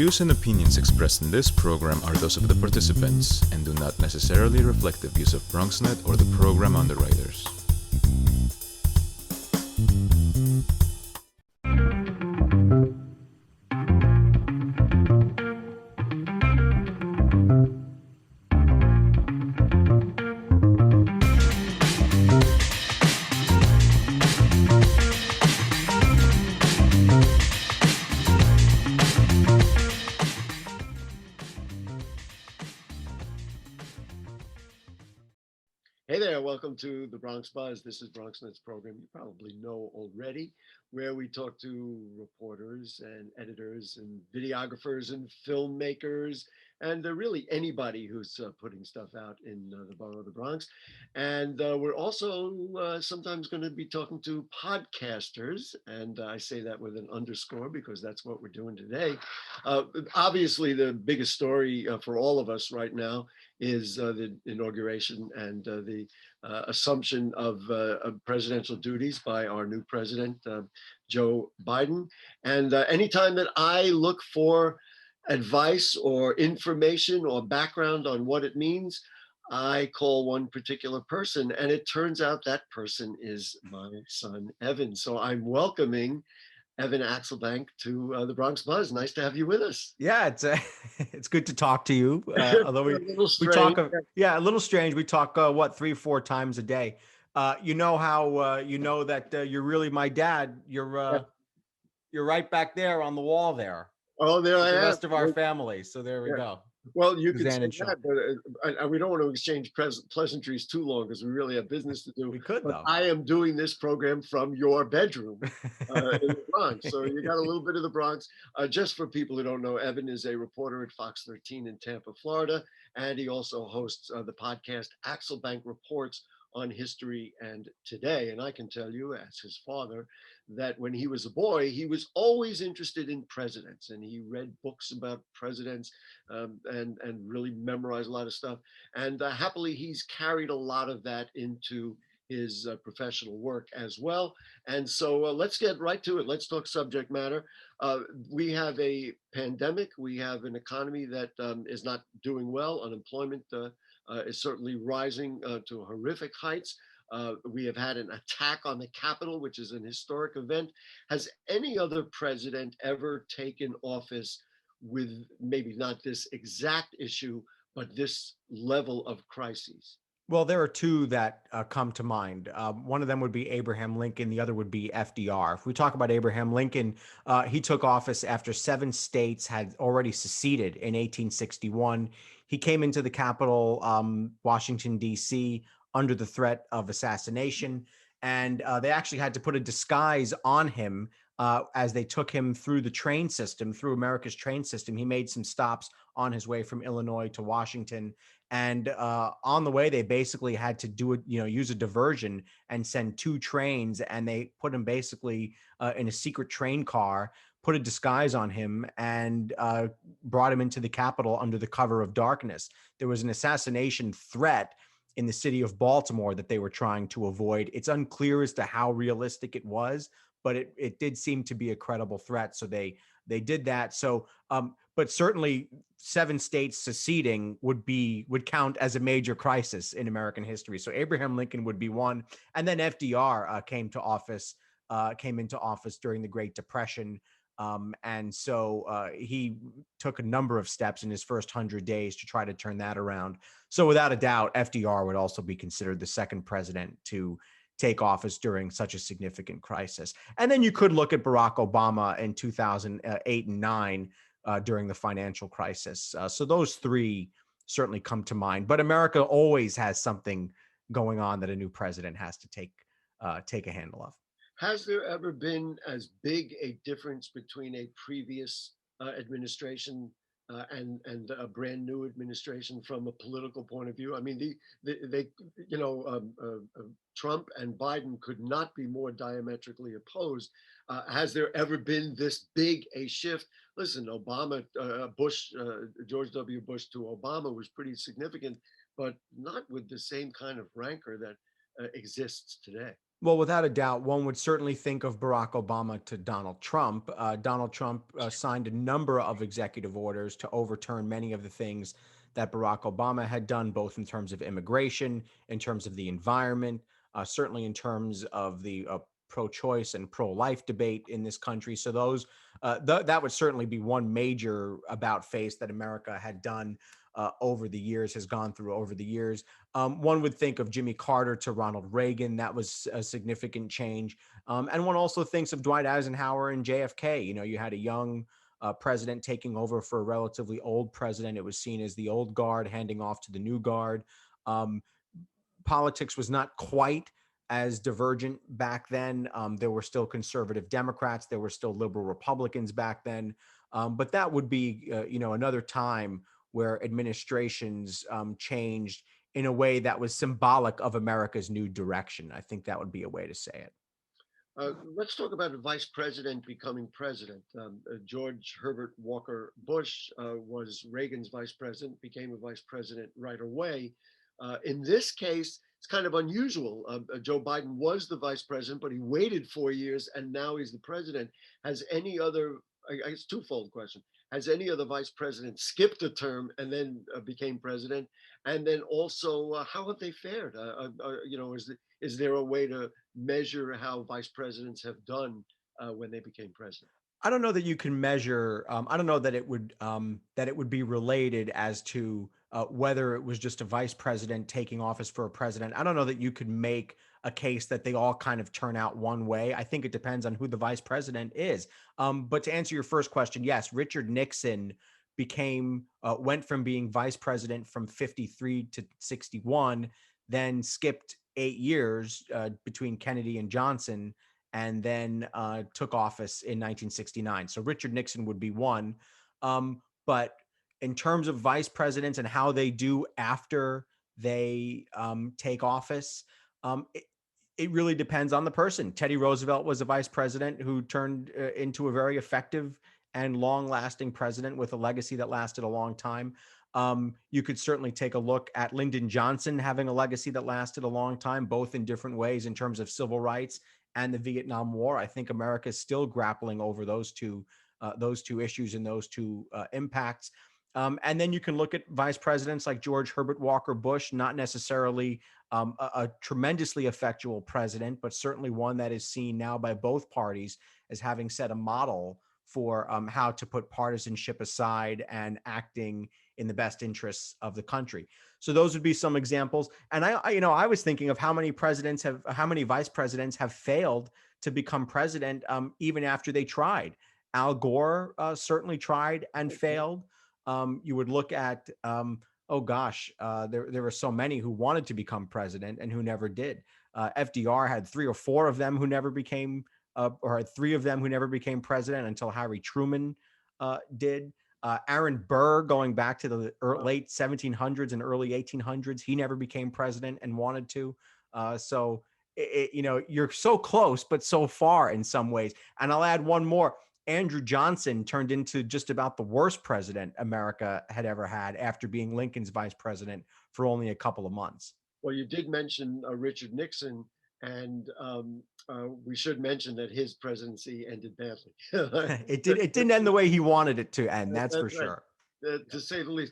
views and opinions expressed in this program are those of the participants and do not necessarily reflect the views of BronxNet or the program underwriters. Hey there, welcome to the Bronx Buzz. This is BronxNet's program you probably know already, where we talk to reporters and editors and videographers and filmmakers and really anybody who's putting stuff out in the borough of the Bronx. And we're also sometimes going to be talking to podcasters. And I say that with an underscore because that's what we're doing today. Obviously, the biggest story for all of us right now is the inauguration and the assumption of presidential duties by our new president, Joe Biden. And anytime that I look for advice or information or background on what it means, I call one particular person, and it turns out that person is my son, Evan. So I'm welcoming Evan Axelbank to the Bronx Buzz. Nice to have you with us. Yeah, it's it's good to talk to you. Although A little we talk, strange. yeah, a little strange. We talk what 3 or 4 times a day. You know how you know that you're really my dad. You're right back there on the wall there. Oh, there With I the am. rest of our family. So there we Yeah. go. Well, you could Suzanne say and Sean. that, but we don't want to exchange pleasantries too long because we really have business to do. We could But though. I am doing this program from your bedroom in the Bronx. So you got a little bit of the Bronx. Just for people who don't know, Evan is a reporter at Fox 13 in Tampa, Florida. And he also hosts the podcast Axelbank Reports on History and Today. And I can tell you, as his father, that when he was a boy, he was always interested in presidents and he read books about presidents and really memorized a lot of stuff. And happily, he's carried a lot of that into his professional work as well. And so let's get right to it. Let's talk subject matter. We have a pandemic. We have an economy that is not doing well. Unemployment is certainly rising to horrific heights. We have had an attack on the Capitol, which is an historic event. Has any other president ever taken office with maybe not this exact issue, but this level of crises? Well, there are two that come to mind. One of them would be Abraham Lincoln. The other would be FDR. If we talk about Abraham Lincoln, he took office after 7 states had already seceded in 1861. He came into the capital, Washington, D.C., under the threat of assassination. And they actually had to put a disguise on him as they took him through the train system, through America's train system. He made some stops on his way from Illinois to Washington. And on the way, they basically had to do it, use a diversion and send 2 trains. And they put him basically in a secret train car, put a disguise on him, and brought him into the Capitol under the cover of darkness. There was an assassination threat in the city of Baltimore that they were trying to avoid. It's unclear as to how realistic it was, but it did seem to be a credible threat. So they did that. So, but certainly 7 states seceding would count as a major crisis in American history. So Abraham Lincoln would be one, and then FDR came into office during the Great Depression. And so he took a number of steps in his first 100 days to try to turn that around. So without a doubt, FDR would also be considered the second president to take office during such a significant crisis. And then you could look at Barack Obama in 2008 and 9 during the financial crisis. So those 3 certainly come to mind. But America always has something going on that a new president has to take a handle of. Has there ever been as big a difference between a previous administration and a brand new administration from a political point of view? I mean, they Trump and Biden could not be more diametrically opposed. Has there ever been this big a shift? Listen, Obama, George W. Bush to Obama was pretty significant, but not with the same kind of rancor that exists today. Well, without a doubt, one would certainly think of Barack Obama to Donald Trump. Donald Trump signed a number of executive orders to overturn many of the things that Barack Obama had done, both in terms of immigration, in terms of the environment, certainly in terms of the pro-choice and pro-life debate in this country. So that would certainly be one major about face that America had done over the years, has gone through over the years. One would think of Jimmy Carter to Ronald Reagan. That was a significant change. And one also thinks of Dwight Eisenhower and JFK. You know, you had a young president taking over for a relatively old president. It was seen as the old guard handing off to the new guard. Um, Politics was not quite as divergent back then. There were still conservative Democrats. There were still liberal Republicans back then. But that would be, another time where administrations changed in a way that was symbolic of America's new direction. I think that would be a way to say it. Let's talk about a vice president becoming president. George Herbert Walker Bush was Reagan's vice president, became a vice president right away. In this case, it's kind of unusual. Joe Biden was the vice president, but he waited 4 years and now he's the president. Has any other, I guess, twofold question. Has any other vice president skipped a term and then became president? And then also, how have they fared? Is there a way to measure how vice presidents have done when they became president? I don't know that you can measure. I don't know that it would be related as to whether it was just a vice president taking office for a president. I don't know that you could make a case that they all kind of turn out one way. I think it depends on who the vice president is. But to answer your first question, yes, Richard Nixon went from being vice president from 53 to 61, then skipped 8 years between Kennedy and Johnson, and then took office in 1969. So Richard Nixon would be one. But in terms of vice presidents and how they do after they take office, it really depends on the person. Teddy Roosevelt was a vice president who turned into a very effective and long-lasting president with a legacy that lasted a long time. You could certainly take a look at Lyndon Johnson having a legacy that lasted a long time, both in different ways in terms of civil rights and the Vietnam War. I think America is still grappling over those two issues and those two impacts. And then you can look at vice presidents like George Herbert Walker Bush, not necessarily a tremendously effectual president, but certainly one that is seen now by both parties as having set a model for how to put partisanship aside and acting in the best interests of the country. So those would be some examples. And I was thinking of how many vice presidents have failed to become president, even after they tried. Al Gore certainly tried and failed. You would look at, there were so many who wanted to become president and who never did. FDR had three or four of them who never became, or had three of them who never became president until Harry Truman did. Aaron Burr, going back to the late 1700s and early 1800s, he never became president and wanted to. You're so close, but so far in some ways. And I'll add one more. Andrew Johnson turned into just about the worst president America had ever had after being Lincoln's vice president for only a couple of months. Well, you did mention Richard Nixon, and we should mention that his presidency ended badly. It didn't end the way he wanted it to end. That's for sure. To say the least.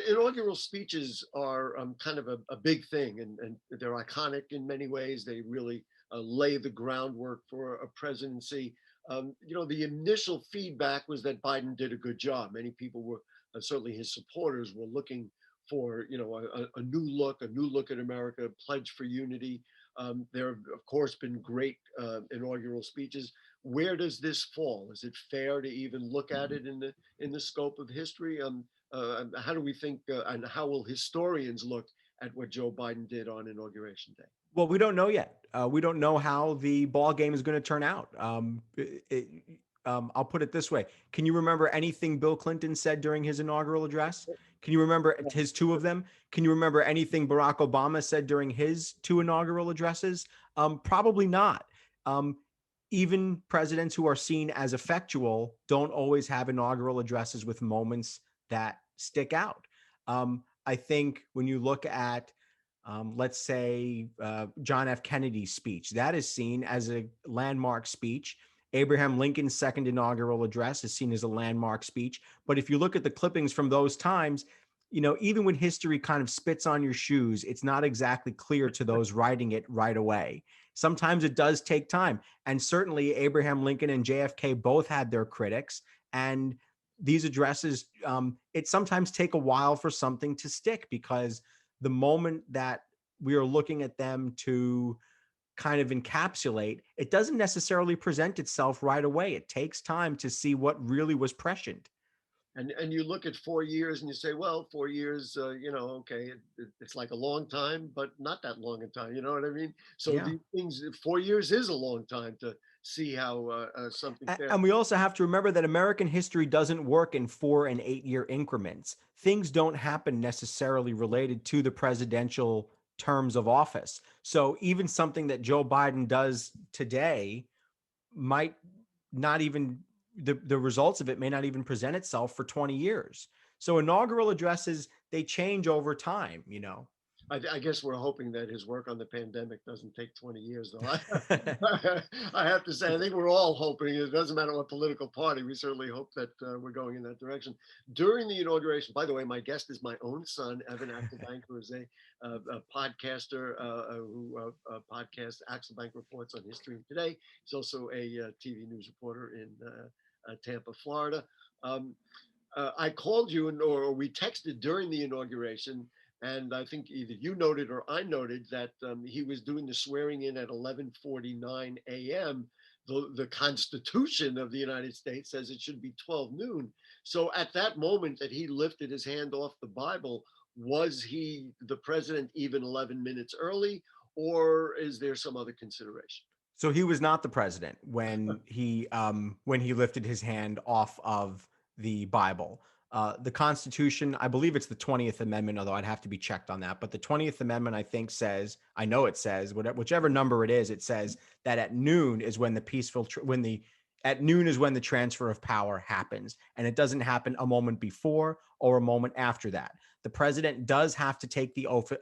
Inaugural speeches are kind of a big thing, and they're iconic in many ways. They really lay the groundwork for a presidency. The initial feedback was that Biden did a good job. Many people were, certainly his supporters were looking for, a new look at America, pledge for unity. There have, of course, been great inaugural speeches. Where does this fall? Is it fair to even look at it in the scope of history? How do we think, and how will historians look at what Joe Biden did on Inauguration Day? Well, we don't know yet. We don't know how the ball game is going to turn out. I'll put it this way. Can you remember anything Bill Clinton said during his inaugural address? Can you remember his two of them? Can you remember anything Barack Obama said during his two inaugural addresses? Probably not. Even presidents who are seen as effectual don't always have inaugural addresses with moments that stick out. I think when you look at let's say John F. Kennedy's speech. That is seen as a landmark speech. Abraham Lincoln's second inaugural address is seen as a landmark speech. But if you look at the clippings from those times, even when history kind of spits on your shoes, it's not exactly clear to those writing it right away. Sometimes it does take time. And certainly Abraham Lincoln and JFK both had their critics. And these addresses, it sometimes take a while for something to stick, because the moment that we are looking at them to kind of encapsulate, it doesn't necessarily present itself right away. It takes time to see what really was prescient. And you look at 4 years and you say, well, 4 years, okay, it's like a long time, but not that long a time. You know what I mean? So Yeah. these things, 4 years is a long time to see how something fares. And we also have to remember that American history doesn't work in 4 and 8 year increments. Things don't happen necessarily related to the presidential terms of office. So even something that Joe Biden does today might not even, the results of it may not even present itself for 20 years. So inaugural addresses, they change over time. I guess we're hoping that his work on the pandemic doesn't take 20 years, though. I have to say, I think we're all hoping. It doesn't matter what political party. We certainly hope that we're going in that direction. During the inauguration, by the way, my guest is my own son, Evan Axelbank, who is a podcaster who podcasts Axelbank Reports on History Today. He's also a TV news reporter in Tampa, Florida. I called you, or we texted during the inauguration. And I think either you noted or I noted that he was doing the swearing in at 11:49 a.m. The Constitution of the United States says it should be 12 noon. So at that moment that he lifted his hand off the Bible, was he the president even 11 minutes early, or is there some other consideration? So he was not the president when he lifted his hand off of the Bible. The Constitution, I believe it's the 20th Amendment, although I'd have to be checked on that. But the 20th Amendment, I think, I know it says, whichever number it says that at noon is when at noon is when the transfer of power happens. And it doesn't happen a moment before or a moment after that. The president does have to take the oath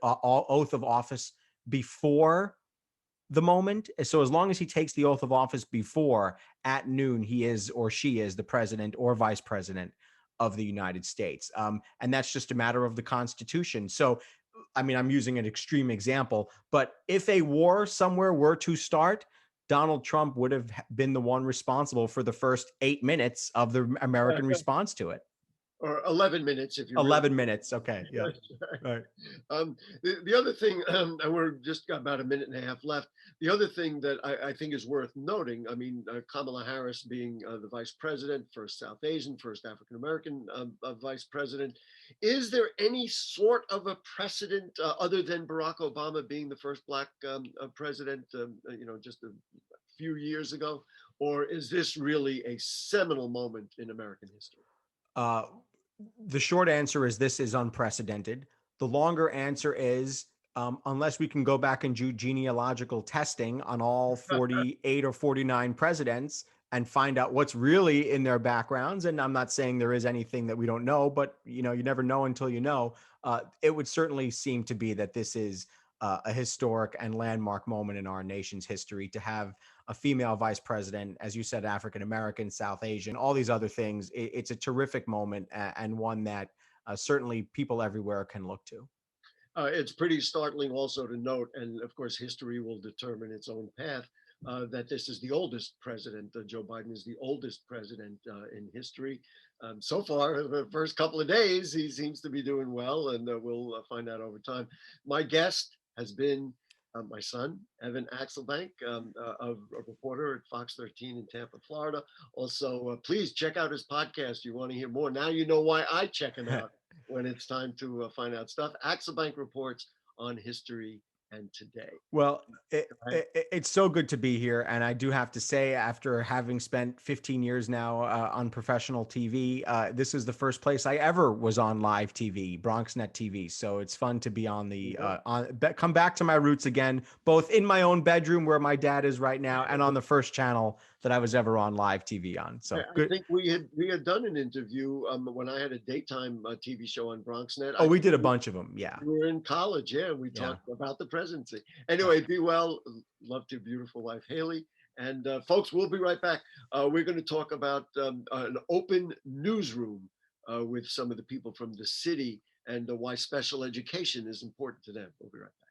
of office before the moment. So as long as he takes the oath of office before, at noon, he is or she is the president or vice president of the United States. And that's just a matter of the Constitution. So, I mean, I'm using an extreme example, but if a war somewhere were to start, Donald Trump would have been the one responsible for the first 8 minutes of the American response to it. Or 11 minutes if you 11 minutes. Okay. Yeah. Right. The other thing, and we're just got about a minute and a half left. The other thing that I think is worth noting, I mean, Kamala Harris being the vice president, first South Asian, first African American vice president. Is there any sort of a precedent other than Barack Obama being the first Black president, just a few years ago? Or is this really a seminal moment in American history? The short answer is this is unprecedented. The longer answer is, unless we can go back and do genealogical testing on all 48 or 49 presidents and find out what's really in their backgrounds. And I'm not saying there is anything that we don't know, but you never know until you know. It would certainly seem to be that this is a historic and landmark moment in our nation's history to have a female vice president, as you said, African American, South Asian, all these other things. It's a terrific moment and one that certainly people everywhere can look to. It's pretty startling also to note, and of course, history will determine its own path, that this is the oldest president. Joe Biden is the oldest president in history. So far, the first couple of days, he seems to be doing well, and we'll find out over time. My guest has been my son, Evan Axelbank, a reporter at Fox 13 in Tampa, Florida. Also, please check out his podcast. You want to hear more. Now you know why I check him out when it's time to find out stuff. Axelbank Reports on History and Today. Well, it's so good to be here. And I do have to say, after having spent 15 years now on professional TV, this is the first place I ever was on live TV, BronxNet TV. So it's fun to be on come back to my roots again, both in my own bedroom where my dad is right now and on the first channel that I was ever on live TV on. So I good. think we had done an interview when I had a daytime TV show on BronxNet. Oh, we did a bunch of them. Yeah. We were in college, yeah. We Yeah. talked about the presidency. Anyway, be well. Love to your beautiful wife, Haley. And folks, we'll be right back. We're going to talk about an open newsroom with some of the people from the city and why special education is important to them. We'll be right back.